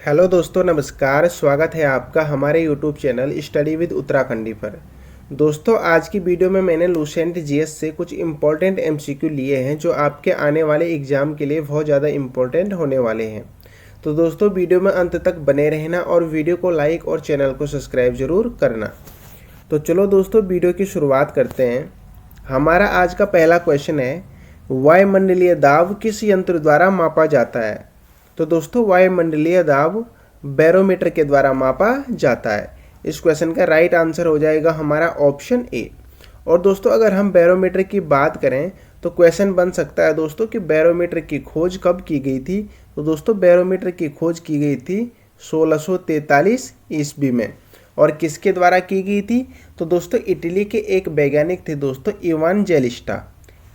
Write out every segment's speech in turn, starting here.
Hello दोस्तों, नमस्कार। स्वागत है आपका हमारे YouTube channel study with Uttarakhandi पर। दोस्तों, आज की वीडियो में मैंने लूसेंट जीएस से कुछ इम्पोर्टेंट एमसीक्यू लिए हैं जो आपके आने वाले एग्ज़ाम के लिए बहुत ज़्यादा इम्पोर्टेंट होने वाले हैं। तो दोस्तों, वीडियो में अंत तक बने रहना और वीडियो को लाइक और चैनल को सब्सक्राइब ज़रूर करना। तो चलो दोस्तों, वीडियो की शुरुआत करते हैं। हमारा आज का पहला क्वेश्चन है, वायुमंडलीय दाब किस यंत्र द्वारा मापा जाता है? तो दोस्तों, वायुमंडलीय दाब बैरोमीटर के द्वारा मापा जाता है। इस क्वेश्चन का राइट आंसर हो जाएगा हमारा ऑप्शन ए। और दोस्तों, अगर हम बैरोमीटर की बात करें तो क्वेश्चन बन सकता है दोस्तों कि बैरोमीटर की खोज कब की गई थी? तो दोस्तों, बैरोमीटर की खोज की गई थी 1643 ईस्वी में। और किसके द्वारा की गई थी? तो दोस्तों, इटली के एक वैज्ञानिक थे दोस्तों, इवांजेलिस्टा।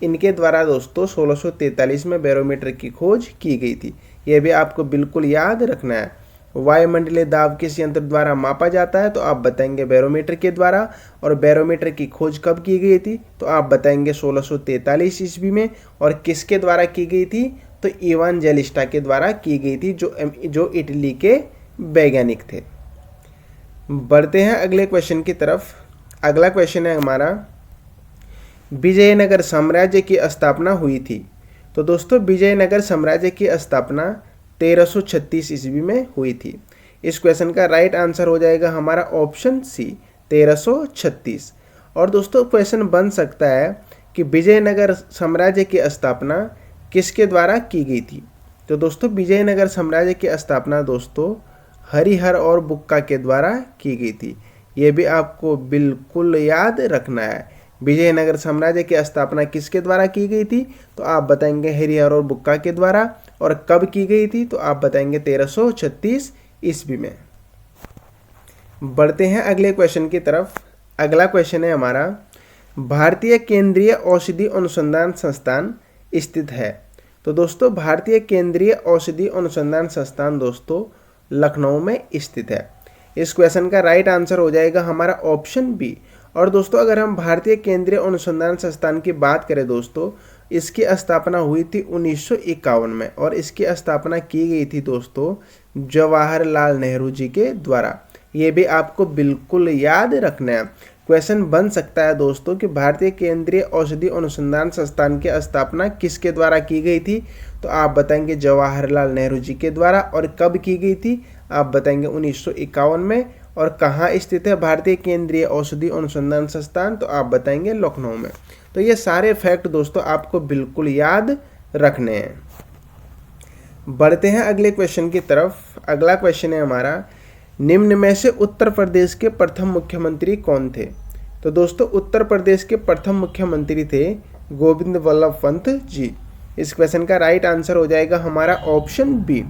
इनके द्वारा दोस्तों 1643 में बैरोमीटर की खोज की गई थी। यह भी आपको बिल्कुल याद रखना है। वायुमंडलीय दाब किस यंत्र द्वारा मापा जाता है? तो आप बताएंगे बैरोमीटर के द्वारा। और बैरोमीटर की खोज कब की गई थी? तो आप बताएंगे 1643 ईस्वी में। और किसके द्वारा की गई थी? तो इवांजेलिस्टा के द्वारा की गई थी, जो इटली के वैज्ञानिक थे। बढ़ते हैं अगले क्वेश्चन की तरफ। अगला क्वेश्चन है हमारा, विजयनगर साम्राज्य की स्थापना हुई थी? तो दोस्तों, विजयनगर साम्राज्य की स्थापना 1336 ईस्वी में हुई थी। इस क्वेश्चन का राइट आंसर हो जाएगा हमारा ऑप्शन सी, 1336। और दोस्तों, क्वेश्चन बन सकता है कि विजयनगर साम्राज्य की स्थापना किसके द्वारा की गई थी? तो दोस्तों, विजयनगर साम्राज्य की स्थापना दोस्तों हरिहर और बुक्का के द्वारा की गई थी। ये भी आपको बिल्कुल याद रखना है। विजयनगर साम्राज्य की स्थापना किसके द्वारा की गई थी? तो आप बताएंगे हरिहर और बुक्का के द्वारा। और कब की गई थी? तो आप बताएंगे 1336 ईस्वी में। बढ़ते हैं अगले क्वेश्चन की तरफ। अगला क्वेश्चन है हमारा, भारतीय केंद्रीय औषधि अनुसंधान संस्थान स्थित है? तो दोस्तों, भारतीय केंद्रीय औषधि अनुसंधान संस्थान दोस्तों लखनऊ में स्थित है। इस क्वेश्चन का राइट आंसर हो जाएगा हमारा ऑप्शन बी। और दोस्तों, अगर हम भारतीय केंद्रीय अनुसंधान संस्थान की बात करें दोस्तों, इसकी स्थापना हुई थी 1951 में। और इसकी स्थापना की गई थी दोस्तों जवाहरलाल नेहरू जी के द्वारा। ये भी आपको बिल्कुल याद रखना है। क्वेश्चन बन सकता है दोस्तों कि भारतीय केंद्रीय औषधि अनुसंधान संस्थान की स्थापना किसके द्वारा की गई थी? तो आप बताएंगे जवाहरलाल नेहरू जी के द्वारा। और कब की गई थी? आप बताएंगे 1951 में। और कहाँ स्थित है भारतीय केंद्रीय औषधि अनुसंधान संस्थान? तो आप बताएंगे लखनऊ में। तो ये सारे फैक्ट दोस्तों आपको बिल्कुल याद रखने हैं। बढ़ते हैं अगले क्वेश्चन की तरफ। अगला क्वेश्चन है हमारा, निम्न में से उत्तर प्रदेश के प्रथम मुख्यमंत्री कौन थे? तो दोस्तों, उत्तर प्रदेश के प्रथम मुख्यमंत्री थे गोविंद वल्लभ पंत जी। इस क्वेश्चन का राइट आंसर हो जाएगा हमारा ऑप्शन बी।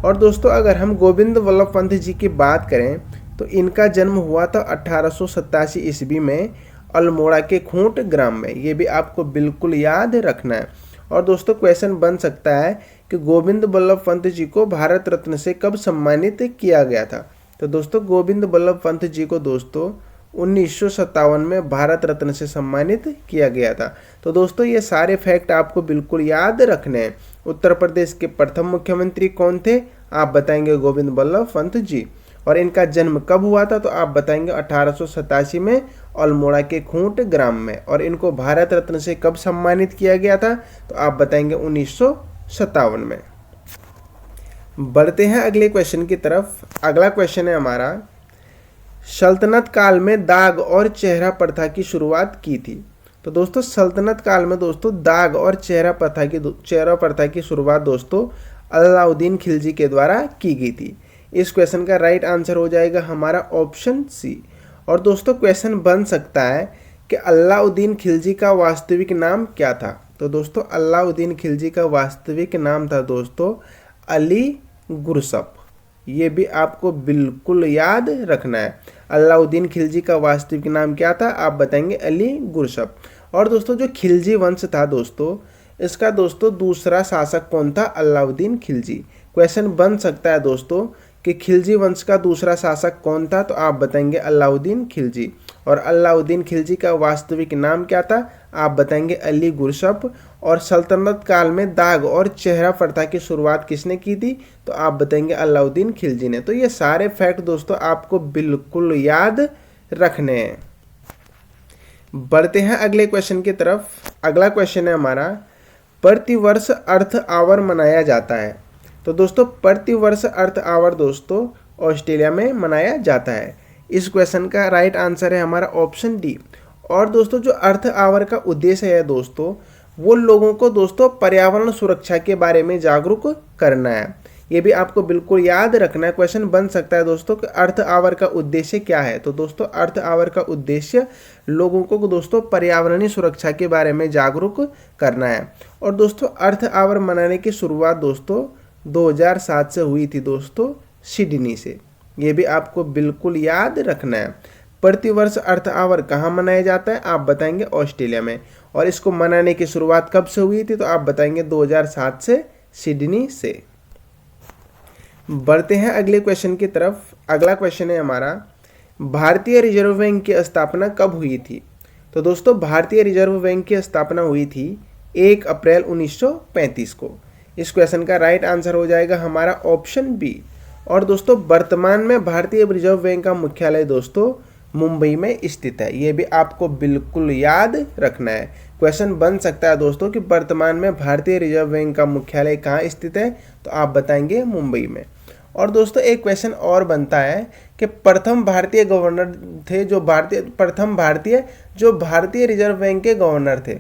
और दोस्तों, अगर हम गोविंद वल्लभ पंत जी की बात करें तो इनका जन्म हुआ था 1887 ईस्वी में अल्मोड़ा के खूंट ग्राम में। ये भी आपको बिल्कुल याद रखना है। और दोस्तों, क्वेश्चन बन सकता है कि गोविंद वल्लभ पंत जी को भारत रत्न से कब सम्मानित किया गया था? तो दोस्तों, गोविंद वल्लभ पंत जी को दोस्तों 1957 में भारत रत्न से सम्मानित किया गया था। तो दोस्तों, ये सारे फैक्ट आपको बिल्कुल याद रखने हैं। उत्तर प्रदेश के प्रथम मुख्यमंत्री कौन थे? आप बताएंगे गोविंद वल्लभ पंत जी। और इनका जन्म कब हुआ था? तो आप बताएंगे 1887 में अल्मोड़ा के खूंट ग्राम में। और इनको भारत रत्न से कब सम्मानित किया गया था? तो आप बताएंगे 1957 में। बढ़ते हैं अगले क्वेश्चन की तरफ। अगला क्वेश्चन है हमारा, सल्तनत काल में दाग और चेहरा प्रथा की शुरुआत की थी? तो दोस्तों, सल्तनत काल में दोस्तों दाग और चेहरा प्रथा की शुरुआत दोस्तों अलाउद्दीन खिलजी के द्वारा की गई थी। इस क्वेश्चन का राइट आंसर हो जाएगा हमारा ऑप्शन सी। और दोस्तों, क्वेश्चन बन सकता है कि अलाउद्दीन खिलजी का वास्तविक नाम क्या था? तो दोस्तों, अलाउद्दीन खिलजी का वास्तविक नाम था दोस्तों अली गुरसप। ये भी आपको बिल्कुल याद रखना है। अलाउद्दीन खिलजी का वास्तविक नाम क्या था? आप बताएंगे अली गुरसप। और दोस्तों, जो खिलजी वंश था दोस्तों, इसका दोस्तों दूसरा शासक कौन था? अलाउद्दीन खिलजी। क्वेश्चन बन सकता है दोस्तों कि खिलजी वंश का दूसरा शासक कौन था? तो आप बताएंगे अलाउद्दीन खिलजी। और अलाउद्दीन खिलजी का वास्तविक नाम क्या था? आप बताएंगे अली गुरशप। और सल्तनत काल में दाग और चेहरा प्रथा की शुरुआत किसने की थी? तो आप बताएंगे अलाउद्दीन खिलजी ने। तो ये सारे फैक्ट दोस्तों आपको बिल्कुल याद रखने हैं। बढ़ते हैं अगले क्वेश्चन की तरफ। अगला क्वेश्चन है हमारा, प्रतिवर्ष अर्थ आवर मनाया जाता है। तो दोस्तों प्रतिवर्ष अर्थ आवर दोस्तों ऑस्ट्रेलिया में मनाया जाता है। इस क्वेश्चन का राइट आंसर है हमारा ऑप्शन डी। और दोस्तों जो अर्थ आवर का उद्देश्य है दोस्तों, वो लोगों को दोस्तों पर्यावरण सुरक्षा के बारे में जागरूक करना है। ये भी आपको बिल्कुल याद रखना है। क्वेश्चन बन सकता है दोस्तों कि अर्थ आवर का उद्देश्य क्या है? तो दोस्तों अर्थ आवर का उद्देश्य लोगों को दोस्तों पर्यावरणीय सुरक्षा के बारे में जागरूक करना है। और दोस्तों अर्थ आवर मनाने की शुरुआत दोस्तों 2007 से हुई थी दोस्तों, सिडनी से। ये भी आपको बिल्कुल याद रखना है। प्रतिवर्ष अर्थ आवर कहाँ मनाया जाता है? आप बताएंगे ऑस्ट्रेलिया में। और इसको मनाने की शुरुआत कब से हुई थी? तो आप बताएंगे 2007 से, सिडनी से। बढ़ते हैं अगले क्वेश्चन की तरफ। अगला क्वेश्चन है हमारा, भारतीय रिजर्व बैंक की स्थापना कब हुई थी? तो दोस्तों भारतीय रिजर्व बैंक की स्थापना हुई थी 1 अप्रैल 1935 को। इस क्वेश्चन का राइट आंसर हो जाएगा हमारा ऑप्शन बी। और दोस्तों वर्तमान में भारतीय रिजर्व बैंक का मुख्यालय दोस्तों मुंबई में स्थित है। ये भी आपको बिल्कुल याद रखना है। क्वेश्चन बन सकता है दोस्तों कि वर्तमान में भारतीय रिजर्व बैंक का मुख्यालय कहाँ स्थित है? तो आप बताएंगे मुंबई में। और दोस्तों एक क्वेश्चन और बनता है कि प्रथम भारतीय गवर्नर थे जो भारतीय रिजर्व बैंक के गवर्नर थे।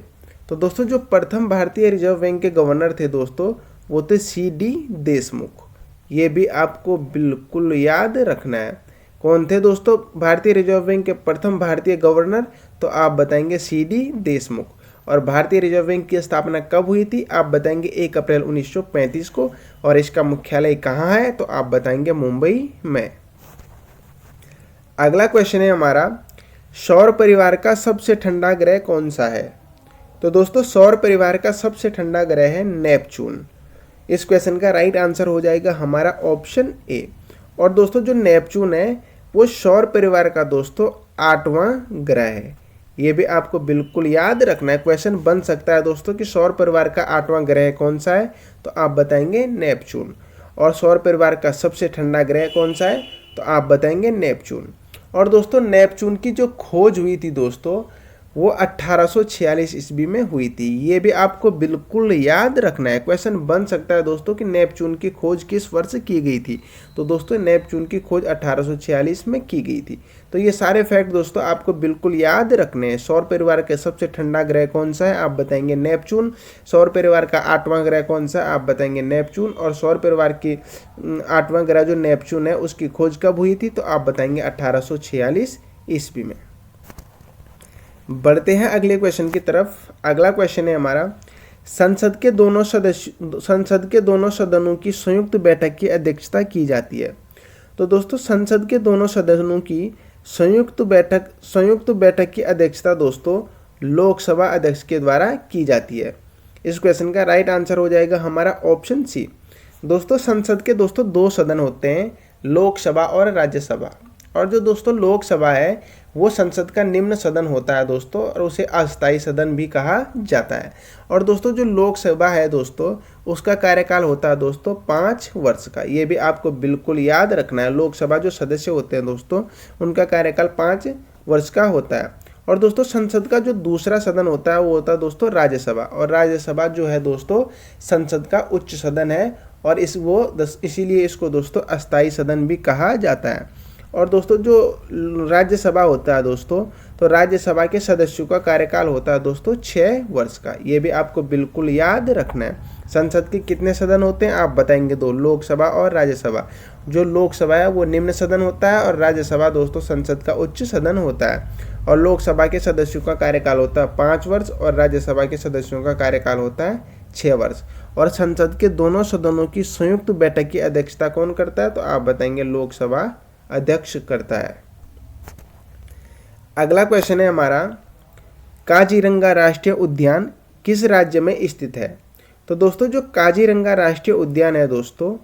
तो दोस्तों जो प्रथम भारतीय रिजर्व बैंक के गवर्नर थे दोस्तों, वो थे C.D. देशमुख। ये भी आपको बिल्कुल याद रखना है। कौन थे दोस्तों भारतीय रिजर्व बैंक के प्रथम भारतीय गवर्नर? तो आप बताएंगे C.D. देशमुख। और भारतीय रिजर्व बैंक की स्थापना कब हुई थी? आप बताएंगे 1 अप्रैल 1935 को। और इसका मुख्यालय कहाँ है? तो आप बताएंगे मुंबई में। अगला क्वेश्चन है हमारा, सौर परिवार का सबसे ठंडा ग्रह कौन सा है? तो दोस्तों सौर परिवार का सबसे ठंडा ग्रह है नेपच्यून। इस क्वेश्चन का राइट आंसर हो जाएगा हमारा ऑप्शन ए। और दोस्तों जो नेपच्यून है वो सौर परिवार का दोस्तों 8वां ग्रह है। ये भी आपको बिल्कुल याद रखना है। क्वेश्चन बन सकता है दोस्तों कि सौर परिवार का 8वां ग्रह कौन सा है? तो आप बताएंगे नेपच्यून। और सौर परिवार का सबसे ठंडा ग्रह कौन सा है? तो आप बताएंगे नेपच्यून। और दोस्तों नेपच्यून की जो खोज हुई थी दोस्तों, वो 1846 ईस्वी में हुई थी। ये भी आपको बिल्कुल याद रखना है। क्वेश्चन बन सकता है दोस्तों कि नेपच्यून की खोज किस वर्ष की गई थी? तो दोस्तों नेपच्यून की खोज 1846 में की गई थी। तो ये सारे फैक्ट दोस्तों आपको बिल्कुल याद रखने हैं। सौर परिवार के सबसे ठंडा ग्रह कौन सा है? आप बताएंगे नेपच्यून। सौर परिवार का 8वां ग्रह कौन सा है? आप बताएंगे नेपच्यून। और सौर परिवार की 8वां ग्रह जो नेपच्यून है उसकी खोज कब हुई थी? तो आप बताएंगे 1846 ईस्वी में। बढ़ते हैं अगले क्वेश्चन की तरफ। अगला क्वेश्चन है हमारा, संसद के दोनों सदनों की संयुक्त बैठक की अध्यक्षता की जाती है। तो दोस्तों संसद के दोनों सदनों की संयुक्त बैठक की अध्यक्षता दोस्तों लोकसभा अध्यक्ष के द्वारा की जाती है। इस क्वेश्चन का राइट आंसर हो जाएगा हमारा ऑप्शन सी। दोस्तों संसद के दोस्तों 2 सदन होते हैं, लोकसभा और राज्यसभा। और जो दोस्तों लोकसभा है वो संसद का निम्न सदन होता है दोस्तों, और उसे अस्थायी सदन भी कहा जाता है। और दोस्तों जो लोकसभा है दोस्तों उसका कार्यकाल होता है दोस्तों 5 वर्ष का। ये भी आपको बिल्कुल याद रखना है। लोकसभा जो सदस्य होते हैं दोस्तों उनका कार्यकाल 5 वर्ष का होता है। और दोस्तों संसद का जो दूसरा सदन होता है वो होता है दोस्तों राज्यसभा। और राज्यसभा जो है दोस्तों संसद का उच्च सदन है, और इसीलिए इसको दोस्तों अस्थायी सदन भी कहा जाता है। और दोस्तों जो राज्यसभा होता है दोस्तों, तो राज्यसभा के सदस्यों का कार्यकाल होता है दोस्तों 6 वर्ष का। ये भी आपको बिल्कुल याद रखना है। संसद के कितने सदन होते हैं? आप बताएंगे 2, लोकसभा और राज्यसभा। जो लोकसभा है वो निम्न सदन होता है, और राज्यसभा दोस्तों संसद का उच्च सदन होता है। और लोकसभा के सदस्यों का कार्यकाल होता है 5 वर्ष, और राज्यसभा के सदस्यों का कार्यकाल होता है 6 वर्ष। और संसद के दोनों सदनों की संयुक्त बैठक की अध्यक्षता कौन करता है? तो आप बताएंगे लोकसभा अध्यक्ष करता है। अगला क्वेश्चन है हमारा, काजीरंगा राष्ट्रीय उद्यान किस राज्य में स्थित है? तो दोस्तों जो काजीरंगा राष्ट्रीय उद्यान है दोस्तों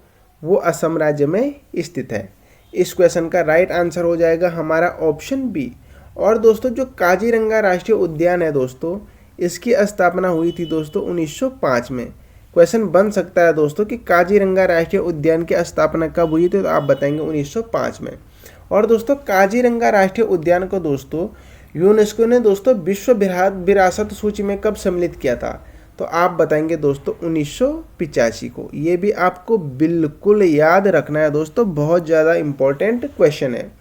वो असम राज्य में स्थित है। इस क्वेश्चन का राइट आंसर हो जाएगा हमारा ऑप्शन बी। और दोस्तों जो काजीरंगा राष्ट्रीय उद्यान है दोस्तों, इसकी स्थापना हुई थी दोस्तों 1905 में। क्वेश्चन बन सकता है दोस्तों कि काजीरंगा राष्ट्रीय उद्यान की स्थापना कब हुई थी, तो आप बताएंगे 1905 में। और दोस्तों काजीरंगा राष्ट्रीय उद्यान को दोस्तों यूनेस्को ने दोस्तों विश्व विरासत सूची में कब सम्मिलित किया था, तो आप बताएंगे दोस्तों 1985 को। ये भी आपको बिल्कुल याद रखना है दोस्तों, बहुत ज़्यादा इंपॉर्टेंट क्वेश्चन है।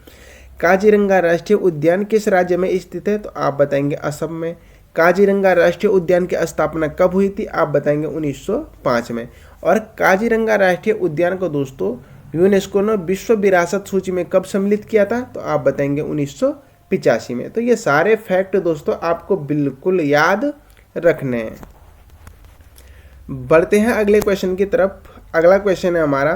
काजीरंगा राष्ट्रीय उद्यान किस राज्य में स्थित है, तो आप बताएंगे असम में। काजीरंगा राष्ट्रीय उद्यान की स्थापना कब हुई थी, आप बताएंगे 1905 में। और काजीरंगा राष्ट्रीय उद्यान को दोस्तों यूनेस्को ने विश्व विरासत सूची में कब सम्मिलित किया था, तो आप बताएंगे 1985 में। तो ये सारे फैक्ट दोस्तों आपको बिल्कुल याद रखने हैं। बढ़ते हैं अगले क्वेश्चन की तरफ। अगला क्वेश्चन है हमारा,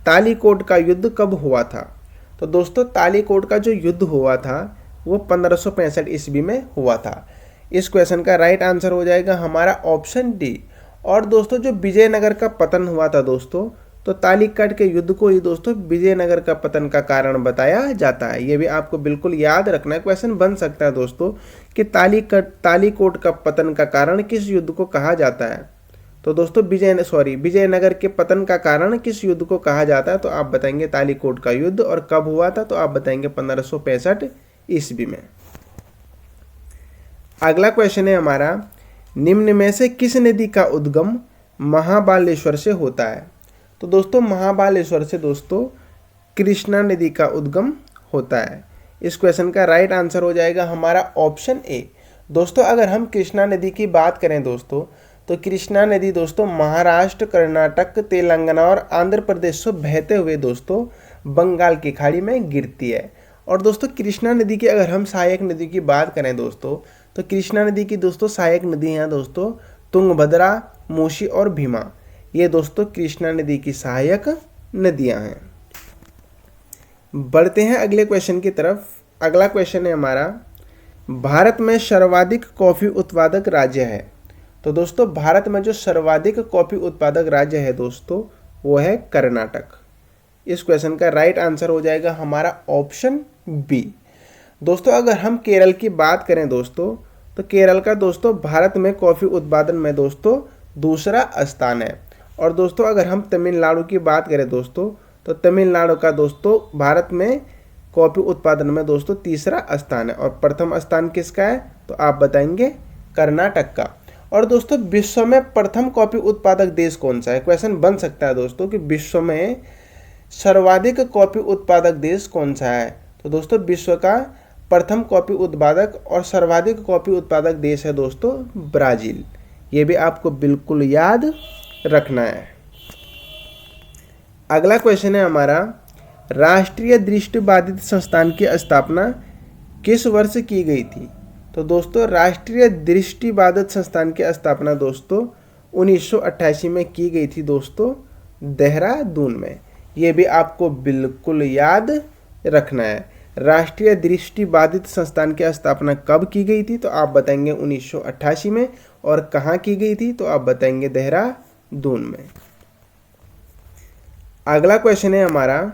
तालीकोट का युद्ध कब हुआ था। तो दोस्तों तालीकोट का जो युद्ध हुआ था वो 1565 ईस्वी में हुआ था। इस क्वेश्चन का राइट आंसर हो जाएगा हमारा ऑप्शन डी। और दोस्तों जो विजयनगर का पतन हुआ था दोस्तों, तो तालीकोट के युद्ध को ही दोस्तों विजयनगर का पतन का कारण बताया जाता है। ये भी आपको बिल्कुल याद रखना है। क्वेश्चन बन सकता है दोस्तों कि तालीकोट का पतन का कारण किस युद्ध को कहा जाता है। तो दोस्तों विजयनगर के पतन का कारण किस युद्ध को कहा जाता है, तो आप बताएंगे तालीकोट का युद्ध। और कब हुआ था, तो आप बताएंगे 1565 ईस्वी में। अगला क्वेश्चन है हमारा, निम्न में से किस नदी का उद्गम महाबालेश्वर से होता है। तो दोस्तों महाबालेश्वर से दोस्तों कृष्णा नदी का उद्गम होता है। इस क्वेश्चन का राइट आंसर हो जाएगा हमारा ऑप्शन ए। दोस्तों अगर हम कृष्णा नदी की बात करें दोस्तों, तो कृष्णा नदी दोस्तों महाराष्ट्र, कर्नाटक, तेलंगाना और आंध्र प्रदेश से बहते हुए दोस्तों बंगाल की खाड़ी में गिरती है। और दोस्तों कृष्णा नदी की अगर हम सहायक नदी की बात करें दोस्तों, तो कृष्णा नदी की दोस्तों सहायक नदी हैं दोस्तों तुंगभद्रा, मूसी और भीमा। ये दोस्तों कृष्णा नदी की सहायक नदियां हैं। बढ़ते हैं अगले क्वेश्चन की तरफ। अगला क्वेश्चन है हमारा, भारत में सर्वाधिक कॉफी उत्पादक राज्य है। तो दोस्तों भारत में जो सर्वाधिक कॉफी उत्पादक राज्य है दोस्तों वो है कर्नाटक। इस क्वेश्चन का राइट आंसर हो जाएगा हमारा ऑप्शन बी। दोस्तों अगर हम केरल की बात करें दोस्तों, तो केरल का दोस्तों भारत में कॉफी उत्पादन में दोस्तों दूसरा स्थान है। और दोस्तों अगर हम तमिलनाडु की बात करें दोस्तों, तो तमिलनाडु का दोस्तों भारत में कॉफी उत्पादन में दोस्तों तीसरा स्थान है। और प्रथम स्थान किसका है, तो आप बताएंगे कर्नाटक का। और दोस्तों विश्व में प्रथम कॉफी उत्पादक देश कौन सा है। क्वेश्चन बन सकता है दोस्तों कि विश्व में सर्वाधिक कॉफी उत्पादक देश कौन सा है। तो दोस्तों विश्व का प्रथम कॉफी उत्पादक और सर्वाधिक कॉफी उत्पादक देश है दोस्तों ब्राजील। ये भी आपको बिल्कुल याद रखना है। अगला क्वेश्चन है हमारा, राष्ट्रीय दृष्टिबाधित संस्थान की स्थापना किस वर्ष की गई थी। तो दोस्तों राष्ट्रीय दृष्टिबाधित संस्थान की स्थापना दोस्तों 1988 में की गई थी दोस्तों देहरादून में। ये भी आपको बिल्कुल याद रखना है। राष्ट्रीय दृष्टिबाधित संस्थान की स्थापना कब की गई थी, तो आप बताएंगे 1988 में। और कहाँ की गई थी, तो आप बताएंगे देहरादून में। अगला क्वेश्चन है हमारा,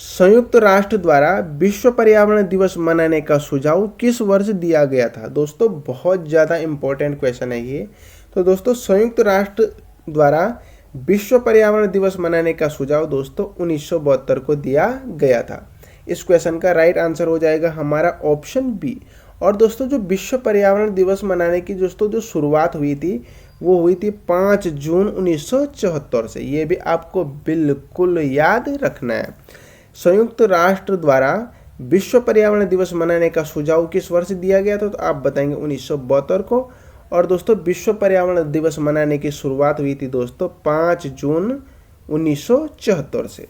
संयुक्त राष्ट्र द्वारा विश्व पर्यावरण दिवस मनाने का सुझाव किस वर्ष दिया गया था। दोस्तों बहुत ज़्यादा इंपॉर्टेंट क्वेश्चन है ये। तो दोस्तों संयुक्त राष्ट्र द्वारा विश्व पर्यावरण दिवस मनाने का सुझाव दोस्तों 1972 को दिया गया था। इस क्वेश्चन का राइट आंसर हो जाएगा हमारा ऑप्शन बी। और दोस्तों जो विश्व पर्यावरण दिवस मनाने की दोस्तों जो शुरुआत हुई थी वो हुई थी 5 जून 1974 से। ये भी आपको बिल्कुल याद रखना है। संयुक्त राष्ट्र द्वारा विश्व पर्यावरण दिवस मनाने का सुझाव किस वर्ष दिया गया था, तो आप बताएंगे 1972 को। और दोस्तों विश्व पर्यावरण दिवस मनाने की शुरुआत हुई थी दोस्तों 5 जून 1974 से।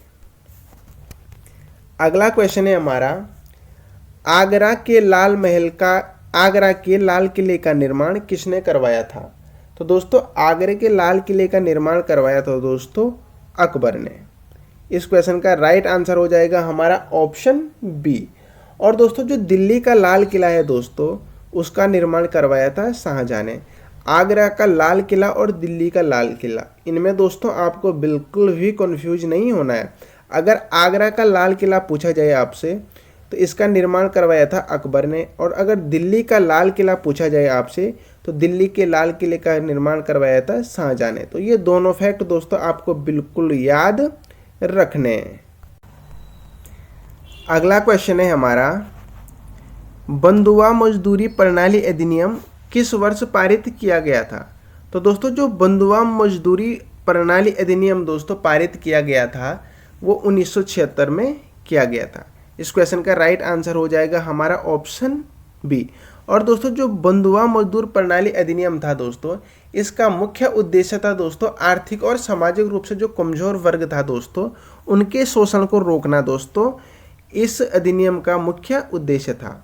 अगला क्वेश्चन है हमारा, आगरा के लाल किले का निर्माण किसने करवाया था। तो दोस्तों आगरे के लाल किले का निर्माण करवाया था दोस्तों अकबर ने। इस क्वेश्चन का राइट आंसर हो जाएगा हमारा ऑप्शन बी। और दोस्तों जो दिल्ली का लाल किला है दोस्तों उसका निर्माण करवाया था शाहजहां ने। आगरा का लाल किला और दिल्ली का लाल किला, इनमें दोस्तों आपको बिल्कुल भी कंफ्यूज नहीं होना है। अगर आगरा का लाल किला पूछा जाए आपसे, तो इसका निर्माण करवाया था अकबर ने। और अगर दिल्ली का लाल किला पूछा जाए आपसे तो दिल्ली के लाल किले का निर्माण करवाया था शाहजहां ने। तो ये दोनों फैक्ट दोस्तों आपको बिल्कुल याद रखने हैं। अगला क्वेश्चन है हमारा, बंधुआ मजदूरी प्रणाली अधिनियम किस वर्ष पारित किया गया था? तो दोस्तों जो बंधुआ मजदूरी प्रणाली अधिनियम दोस्तों पारित किया गया था वो 1976 में किया गया था। इस क्वेश्चन का राइट आंसर हो जाएगा हमारा ऑप्शन बी। और दोस्तों जो बंधुआ मजदूर प्रणाली अधिनियम था दोस्तों, इसका मुख्य उद्देश्य था दोस्तों आर्थिक और सामाजिक रूप से जो कमजोर वर्ग था दोस्तों उनके शोषण को रोकना दोस्तों इस अधिनियम का मुख्य उद्देश्य था।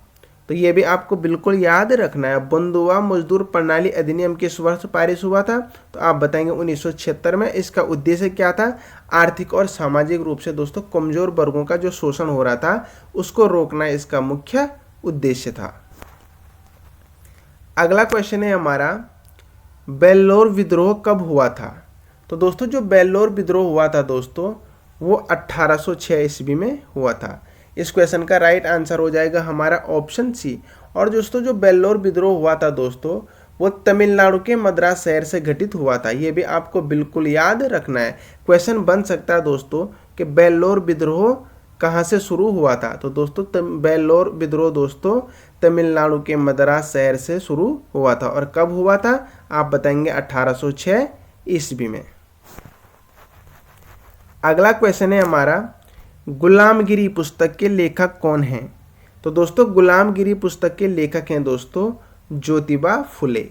तो ये भी आपको बिल्कुल याद रखना है। बंधुआ मजदूर प्रणाली अधिनियम किस वर्ष पारित हुआ था? तो आप बताएंगे 1976 में। इसका उद्देश्य क्या था? आर्थिक और सामाजिक रूप से दोस्तों कमजोर वर्गों का जो शोषण हो रहा था उसको रोकना इसका मुख्य उद्देश्य था। अगला क्वेश्चन है हमारा, बेल्लोर विद्रोह कब हुआ था? तो दोस्तों जो बेल्लोर विद्रोह हुआ था दोस्तों वो 1806 ईस्वी में हुआ था। इस क्वेश्चन का राइट आंसर हो जाएगा हमारा ऑप्शन सी। और दोस्तों जो बेल्लोर विद्रोह हुआ था दोस्तों वो तमिलनाडु के मद्रास शहर से घटित हुआ था। ये भी आपको बिल्कुल याद रखना है। क्वेश्चन बन सकता है दोस्तों कि बेल्लोर विद्रोह कहाँ से शुरू हुआ था? तो दोस्तों बेल्लोर विद्रोह दोस्तों तमिलनाडु के मद्रास शहर से शुरू हुआ था। और कब हुआ था? आप बताएंगे 1806 ईस्वी में। अगला क्वेश्चन है हमारा, गुलामगिरी पुस्तक के लेखक कौन हैं? तो दोस्तों गुलामगिरी पुस्तक के लेखक हैं दोस्तों ज्योतिबा फुले।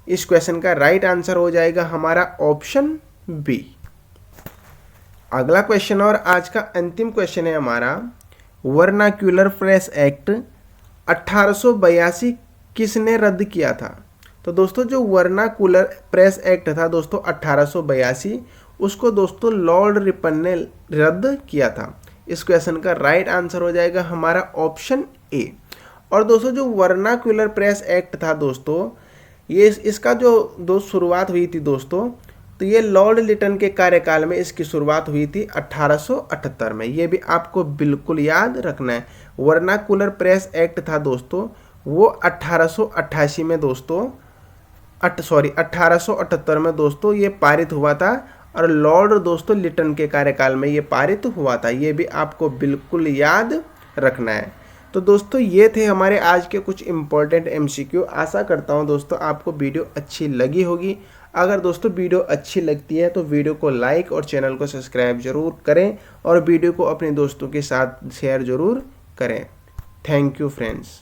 इस क्वेश्चन का राइट आंसर हो जाएगा हमारा ऑप्शन बी। अगला क्वेश्चन और आज का अंतिम क्वेश्चन है हमारा, वर्नाक्यूलर प्रेस एक्ट 1882 किसने रद्द किया था? तो दोस्तों जो वर्नाक्यूलर प्रेस एक्ट था दोस्तों 1882 उसको दोस्तों लॉर्ड रिपन ने रद्द किया था। इस क्वेश्चन का राइट आंसर हो जाएगा हमारा ऑप्शन ए। और दोस्तों जो वर्नाक्यूलर प्रेस एक्ट था दोस्तों ये इसका जो शुरुआत हुई थी दोस्तों तो ये लॉर्ड लिटन के कार्यकाल में इसकी शुरुआत हुई थी 1878 में। ये भी आपको बिल्कुल याद रखना है। वर्नाक्यूलर प्रेस एक्ट था दोस्तों वो 1888 में दोस्तों 1878 में दोस्तों ये पारित हुआ था और लॉर्ड दोस्तों लिटन के कार्यकाल में ये पारित हुआ था। ये भी आपको बिल्कुल याद रखना है। तो दोस्तों ये थे हमारे आज के कुछ इम्पोर्टेंट एमसीक्यू। आशा करता हूँ दोस्तों आपको वीडियो अच्छी लगी होगी। अगर दोस्तों वीडियो अच्छी लगती है तो वीडियो को लाइक और चैनल को सब्सक्राइब जरूर करें और वीडियो को अपने दोस्तों के साथ शेयर जरूर करें। Thank you friends.